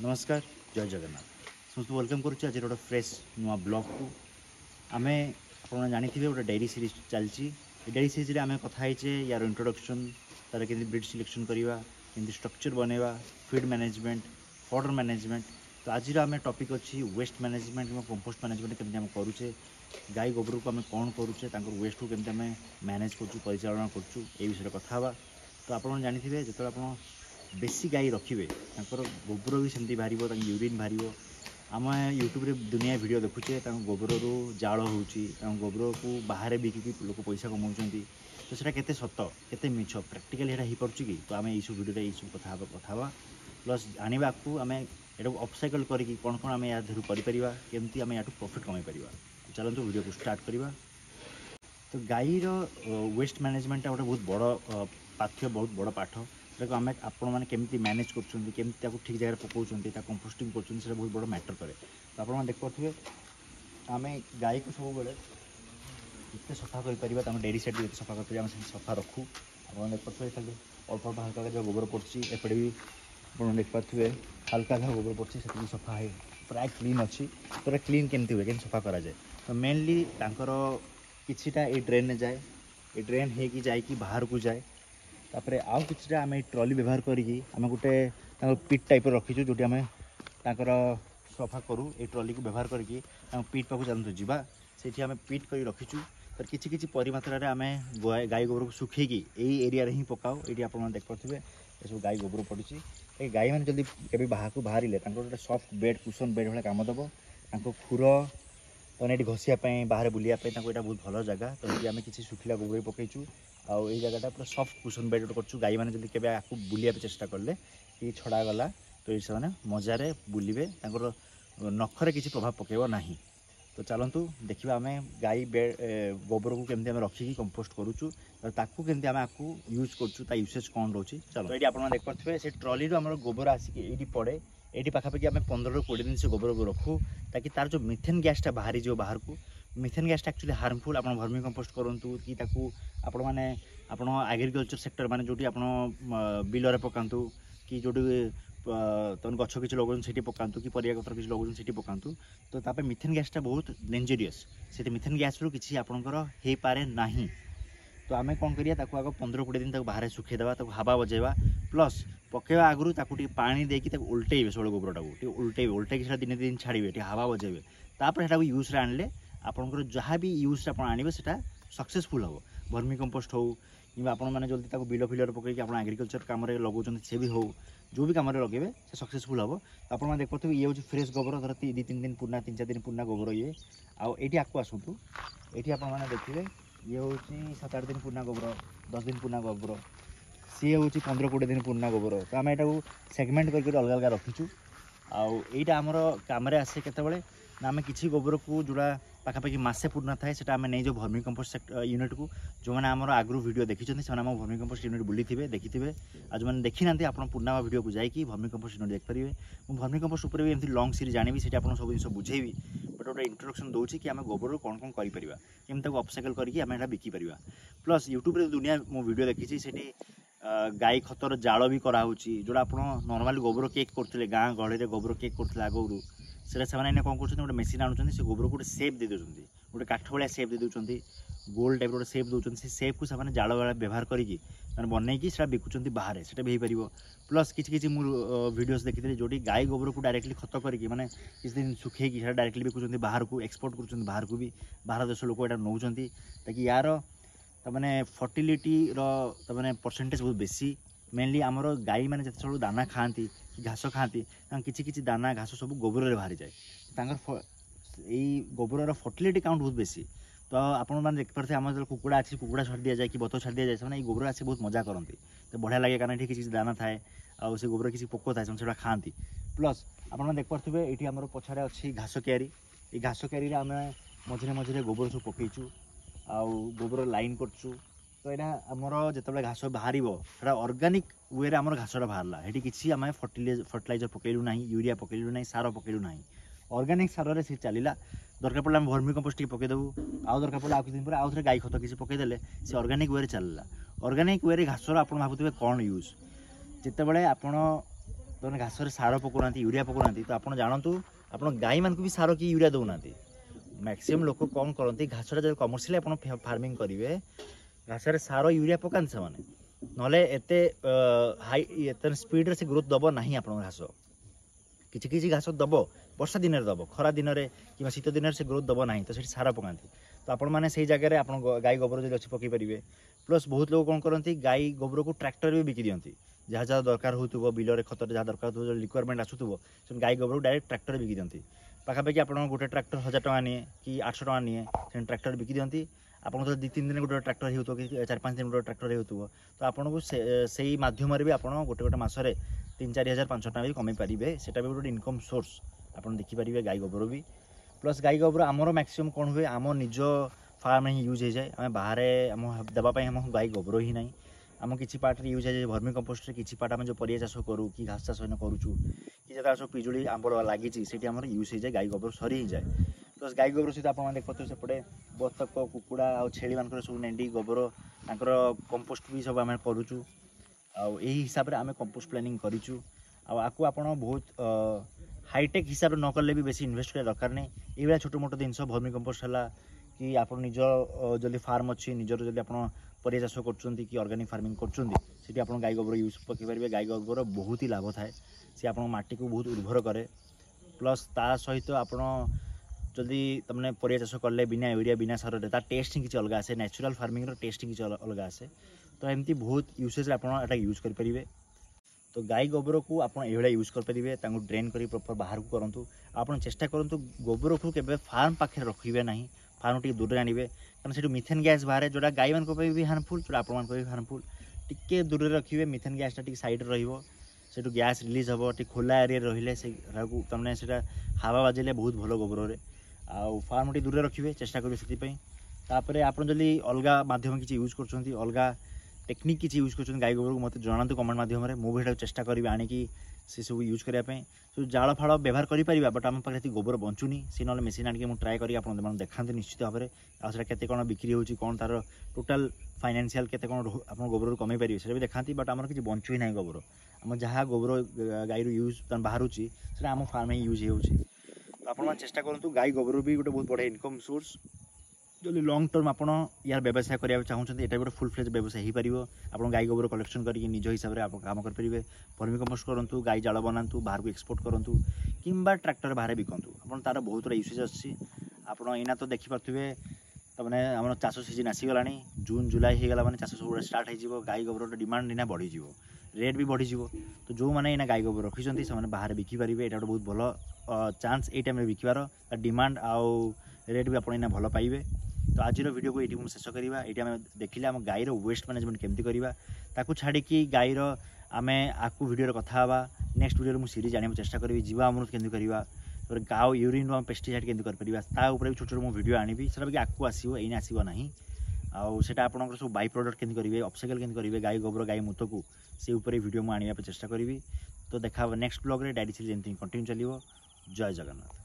नमस्कार जय जगन्नाथ समस्त वेलकम करुच्छे आज गोटे फ्रेश नुआ ब्लॉग को आम आप जानी गोटे डेयरी सीरीज चलती डेयरी सीरीज आम कथे यार इंट्रोडक्शन तार के ब्रीड सिलेक्शन करवा कि स्ट्रक्चर बनवा फीड मैनेजमेंट फॉडर मैनेजमेंट। तो आज आम टॉपिक अच्छी वेस्ट मैनेजमेंट कि कंपोस्ट मैनेजमेंट केमती आम करुचे गाई गोबर को आम कौन करुचे वेस्ट को केमती आम मैनेज करचालना कर विषय कथा। तो आप जानी जो आप बेसी गाई रखिए गोबर भी सेमती बाहर यूरिन बाहर आम यूट्यूब रे दुनिया वीडियो देखुचे गोबर रू जाल हो गोबर को बाहर बिकी लोक पैसा कमाऊँ। तो सेटा केते सत केते मिछ प्रैक्टिकल यहाँ हो पार्छ कि तो आम यू वीडियो यू कथा प्लस आने आपको आम यहाँ अपसाइकल करी कौन कौन आम या करमती आम या प्रॉफिट कमाई पार। चलते वीडियो को स्टार्ट करवा। तो गाईर वेस्ट मैनेजमेंट गोटे बहुत बड़ पाठ्य बहुत बड़ पाठ आम आपण मैंने केमती मैनेज करमती ठीक जगह पकाउं कंपोस्टिंग कर बहुत बड़ मैटर करे। तो आप देख पारे आम गाई को सब बड़े जिते सफा कर डेयरी साइड भी सफा कर सफा रखू। आप देख पारे खाली अल्प अल्प हल्का जो गोबर पड़ी एपटे भी आप देख पारे हल्का जहाँ गोबर पड़ी से सफा है प्राय क्लीन अच्छी। पूरा क्लीन केमती हुए सफा कराए। तो मेनली किछिटा ये ड्रेन में जाए ये ड्रेन हो जाए बाहर को जाए तापर आउ किछिटा आम ट्रॉली व्यवहार करी आम गोटे पिट टाइप रखीचु जो आम ताकर सफा करूँ ये ट्रॉली को व्यवहार करके पिट पाक चलते जावा से आम पिट कर रखीचु। तो किसी किसी परिमात्रा आम गाई गोबर को सुखेकी यही एरिया ही पकाओ। ये आप देख पारे ये सब गाई गोबर पड़ी गाई मैंने जल्दी कभी बाहर को बाहर गोटे सॉफ्ट बेड कुशन बेड भाई कम दब खुर तो ये घसीवाई बाहर बुलायापी यहाँ बहुत भल जगह। तो ये आम किसी सुखिला गोबर पकईचु आउ ये जगह पूरा सॉफ्ट कुशन बेड कर गाई मैंने जब के आपको बुलाया चेष्टा कले कि छड़ा गला तो ये से मजारे बुलवे नखरे किसी प्रभाव पकेब ना। तो चलतु देखा आम गाई गोबर को केमती रखिकी कंपोस्ट करुचु ताकू केमती आम आपको यूज करुँ यूसेज कौन रोचे। चलो ये आप देख पारे से ट्रॉली आम गोबर आसिक ये पड़े ये पाखापाखि आम 15 ରୁ 20 दिन से गोबर को रखू ताकि तार जो मिथेन गैसटा बाहरी जो बाहर को मिथेन गैसटा एक्चुअली हार्मफुल। आप वर्मी कंपोस्ट करूँ कि आपण मैंने एग्रीकल्चर सेक्टर माने जो बिलरे पकातु कि जो तुम गछ किसी लगे से पकातु कि परिया पत्र किसी लगे से पकातु। तो तापर मिथेन गैसटा बहुत डेंजरियस से मिथेन गैस रू किसी आपंकर हो पारे ना। तो आम कौन करिया आग 15-20 दिन बाहर सुखेदेवा हवा बजेवा प्लस पकेवा आगु पानी देकी उल्टेबे सब गोबर टाक उल्टे दिन दिन छाड़े हवा बजेबे तापर यूज आनले आपंकर जहाँ भी यूज आने से सक्सेसफुल हम वर्मी कंपोस्ट हो कि आप जल्दी बिल फिलर पकईकि आप एग्रीकल्चर कम लगाऊँ से भी हो जो भी कम लगे से सक्सेसफुल हम। तो आप देख पारे ये हूँ फ्रेश गोबर धर 2-3 दिन पुराना 3-4 दिन पुराना गोबर ये आईटी आपको आसतु ये आपने देखिए ये हूँ 7-8 दिन पुराना गोबर 10 दिन पुराना गोबर सी हूँ 15-20 दिन पुराना गोबर। तो आम यहाँ सेगमेंट करके अलग अलग रखीचु आईटा आमर कम आसे केतबे ना आम किसी गोबर को जोड़ा पाखापाखि मसे पुराना थाए से आम नहीं जो वर्मी कंपोस्ट यूनिट को जो मैंने आम आगु वीडियो देखी से वर्मी कंपोस्ट यूनिट बुली थे देखी थे आज जो मैंने देखी ना आप पुराना वीडियो को जाकि वर्मी कंपोस्ट यूनिट देखिए मुझे वर्मी कंपोस्ट भी एमती लंग सीरीज जानी से आप सब जिन बुझेबी बट गोटे इंट्रोडक्शन दूसरी कि आम गोबर कौन कौन करें अपसाइकल करके बिकी पार। प्लस यूट्यूब दुनिया मो वीडियो देखी से गाई खतर जाल भी कराऊँगी जोड़ा आप नॉर्मल गोबर केक करते गाँ गहली गोबर केक करते आगु से कौन कर गोटे मेसीन आणुच्च से गोबर को गोटे सेप दे दूँ गोटे काठ भाया सेप दे दूँ गोल टाइप गोटे सेप दूसरी से सेप को से जाल व्यवहार करके बनईकि बिकुंट बाहर से भी हो पार। प्लस किसी वीडियोस देखी जो गाई गोबर को डायरेक्टली खत करके माने किसी दिन सुखेकी डायरेक्टली बिकुंट बाहर को एक्सपोर्ट कर बाहर को भी बाहर देश लोक यहाँ नौ ताकि यार तमाने फर्टिलिटी तमाने परसेंटेज बहुत बेसी मेनली आमर गाई मैंने जिते सब दाना खाती घास खाती किसी दाना घास सब गोबर बाहरी जाए यही गोबर फर्टिलिटी काउंट बहुत बेसी। तो आपने देखिए आम जो कुकुड़ा अच्छी कुकुड़ा छाड़ दि जाए कि बत छाड़ दि जाए से गोबर आसी बहुत मजा करती तो बढ़िया लगे कारण ये किसी दाना थाए आउ से गोबर किसी पोक थाए से खाती। प्लस आपने देखिए ये आम पछाड़े अच्छी घास क्यारी ये घास क्यारी आम मझे मझे गोबर सब पकईचु आउ गोबर लाइन करचु। तो यहाँ आमर जो घास बाहर ऑर्गेनिक वे रे आमर घासटा बाहर ये किसी आम फर्टिलाइजर पकईलु ना यूरिया पकईलु ना सार पकईलु ना ऑर्गेनिक सारे से चलला दरकार पड़े आम वर्मी कंपोस्ट पकईदेबू आउ दरकार पड़े आउ दिन पर आउ थे गाई खत किसी पकईदे से ऑर्गेनिक वे चलला ऑर्गेनिक वे घासर आप भावुए कौन यूज जिते बड़े आप तुम घास सार पकाना यूरिया पकाना तो आप जानतु आप गाई मान भी सार कि यूरिया दौना मैक्सीम लोक कौन करती घासटा जब कमर्शियल आप फार्मिंग करेंगे घास सार यूरिया पकाते से ना एत हाई एत स्पीड से ग्रोथ दब ना आप घास किसी घास दब वर्षा दिन में दब खरा दिन में कि शीत दिन से ग्रोथ दब ना तो सार पकाती तो आपण मैंने से जगह आप गाई गोबर जो अच्छे पकई पारे प्लस बहुत लोग कौन करती गाई गोबर को ट्रैक्टर भी बिकी दिखती जहाँ जहाँ दरकार हो बिल खतर जहाँ दरकार हो रिक्वायरमेंट आसुव गाई गोबर को डायरेक्ट ट्रैक्टर बिकी दिखती पाखापाखि आप गोटे ट्रैक्टर 1000 टଙ୍କା निए कि 800 टଙ୍କା निए से ट्रैक्टर बिकी दिखती आपको तो 2-3 दिन गोटे ट्रैक्टर हो कि 4-5 दिन गोटे ट्रैक्टर हो तो आपको से माध्यम भी आप गोटे गोटे मसरे 3-4 हज़ार 500 टଙ୍କା भी कमी पारे से भी गोटे इनकम सोर्स आप देखिपारे गाई गोबर भी प्लस गाई गोबर आमर मैक्सिमम कौन हुए आम निज फार्म ही यूज हो जाए आम बाहर आम देवाई आम गाई गोबर ही ना आम किसी पार्ट यूज है भर्मी कंपोस्ट किसी पार्ट आम जो परिया चाष करूँ कि घास चाष करूँ कि जगह सब पिजुड़ी आंबड़ लगी से आम यूज हो जाए गाई गोबर सरी ही जाए प्लस गाई गोबर सहित आप देखते सेपटे बतक कुकुड़ा आ छेली मान सब नेंडी गोबर तांकर कंपोस्ट भी सब आम करुचु आई हिसाब से आम कंपोस्ट प्लानिंग करूँ आपको आप बहुत हाईटेक हिसाब से न कले भी बेसी इन्वेस्ट कर दरकार नहीं ये छोट मोट जिन भर्मी कंपोस्ट है कि आप निज जल्दी फार्म अच्छी निजर जल्दी आप परिया चाष कर ऑर्गेनिक फार्मिंग कर आप गाई गोबर यूज पकई पारे गाई गोबर बहुत ही लाभ थाए सी आप माटी को बहुत उर्वर करे प्लस ता सहित आप जदि तुमने परिया चाष कले बिना यूरिया बिना सार टेस्ट ही किसी अलग आसे नेचुरल फार्मिंग टेस्ट ही किसी अलग आसे तो एमती बहुत यूसेज आप यूज करेंगे तो गाई गोबर को आप यूज करेंगे ड्रेन कर प्रॉपर बाहर को करूँ आप चेष्टा करूँ गोबर को केवल फार्म पाखे रखिए ना फार्म टी दूर आनबे कारण से मिथेन गैस बाहर जोटा गाई मान भी हार्मफुल जोटा आप हार्मफुल टिके दूर रखिए मिथेन गैसटा टी साइड से गैस रिलीज हम टी खोला एरिया रही से तमने से हावा बाजिले बहुत भल गोबर आउ फार्म टी दूर रखिए चेष्टा करेंगे तापर आप जल्दी अलग माध्यम किसी यूज कर अलग टेक्निक किसी यूज कर गाई गोबर को मत जनातु कमेंट माध्यम मुझे चेष्टा करी आनिकी से सब यूज करने तो जाल फाड़ व्यवहार कर बट आम पाखे गोबर बचुनी सी ना मेसीन आनिक मुझे ट्राए करी देखा निश्चित भाव में आते कौन बिक्री होची कौन तार टोटाल फाइनेंशियल केते कौन आप गोबर कमे पारे से भी देखा बट आम किसी बचु ही ना गोबर आम जहाँ गोबर गाई यूज बाहर से आम फार्म ही यूज हो आप चेष्टा करूँ गाई गोबर भी गोटे बहुत बड़ा इनकम सोर्स जल्दी लंग टर्म आप यार व्यवसाय करने चाहते ये गोटे फुल फ्लेज व्यवसाय हो पार आप गाई गोबर कलेक्शन करके निज हिसाब से आप काम करेंगे भर्मी कंपोस्ट करूँ गाई जाल बनातु बाहर को एक्सपोर्ट करूँ कि ट्रैक्टर बाहर बिकतु आप तार बहुत यूसेज अच्छी आपना तो देखिपे तमें आम चाष सीजन आसीगला जून जुलाई होगला मैंने चाष सब स्टार्ट हो गाई गोबर डिमांड इना बढ़ीज रेट भी बढ़ीज तो जो मैंने इना गाई गोबर रखी से बाहर बिकिपारे यहाँ गोटे बहुत भल चान्स ये टाइम बिकबार डिमांड आउ रेट भी आप भल पाइबे तो आज वीडियो को ये शेष करवा ये आम देखिले आम गाईर वेस्ट मैनेजमेंट केमती करवा ताकू छाड़ी गाईर आम आपको वीडियो कथा नेक्स्ट वीडियो मुझे सीरीज आने चेष्टा करी जीवा अमृत केमती करवा गाओ यूरिन आम पेस्टिसाइड केमती कर छोट छोट मुझे वीडियो आनी से आगे आसो ये आसो ना आउटा आप सब बाई प्रडक्ट केमती करेंगे अपसाइकल केमती करेंगे गाई गोबर गाई मूत को से वीडियो मुझे आने चेष्टा करी तो देखा नेक्स्ट ब्लॉग रे डायरी सीरीज एमती कंटिन्यू चलो जय जगन्नाथ।